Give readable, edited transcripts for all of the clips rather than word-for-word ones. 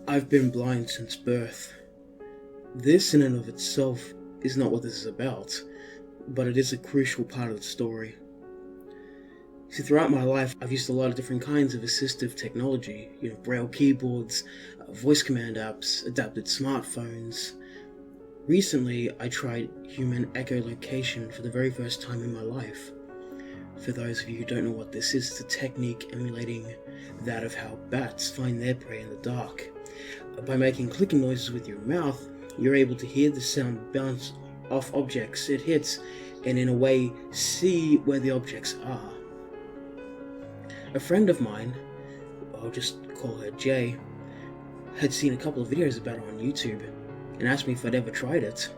I've been blind since birth. This in and of itself is not what this is about, but it is a crucial part of the story. See, throughout my life, I've used a lot of different kinds of assistive technology, braille keyboards, voice command apps, adapted smartphones. Recently, I tried human echolocation for the very first time in my life. For those of you who don't know what this is, it's a technique emulating that of how bats find their prey in the dark. By making clicking noises with your mouth, you're able to hear the sound bounce off objects it hits, and in a way, see where the objects are. A friend of mine, I'll just call her Jay, had seen a couple of videos about it on YouTube, and asked me if I'd ever tried it.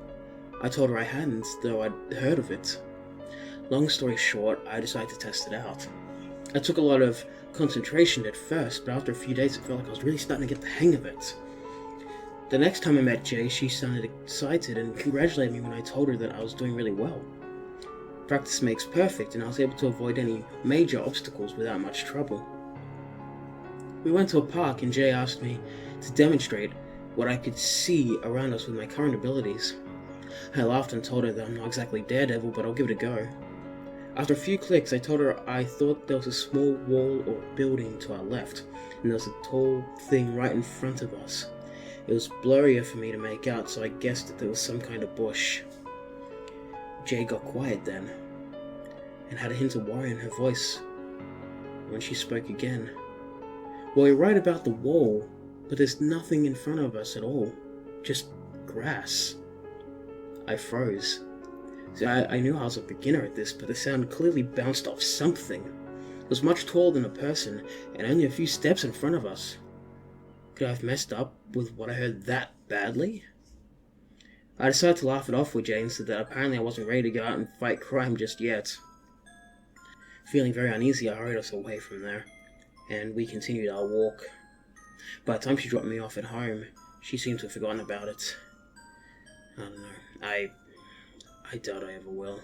I told her I hadn't, though I'd heard of it. Long story short, I decided to test it out. I took a lot of concentration at first, but after a few days it felt like I was really starting to get the hang of it. The next time I met Jay, she sounded excited and congratulated me when I told her that I was doing really well. Practice makes perfect, and I was able to avoid any major obstacles without much trouble. We went to a park and Jay asked me to demonstrate what I could see around us with my current abilities. I laughed and told her that I'm not exactly Daredevil, but I'll give it a go. After a few clicks, I told her I thought there was a small wall or building to our left, and there was a tall thing right in front of us. It was blurrier for me to make out, so I guessed that there was some kind of bush. Jay got quiet then, and had a hint of worry in her voice when she spoke again. Well, you're right about the wall, but there's nothing in front of us at all. Just grass. I froze. See, I knew I was a beginner at this, but the sound clearly bounced off something. It was much taller than a person, and only a few steps in front of us. Could I have messed up with what I heard that badly? I decided to laugh it off with Jay and said that apparently I wasn't ready to go out and fight crime just yet. Feeling very uneasy, I hurried us away from there, and we continued our walk. By the time she dropped me off at home, she seemed to have forgotten about it. I don't know. I doubt I ever will.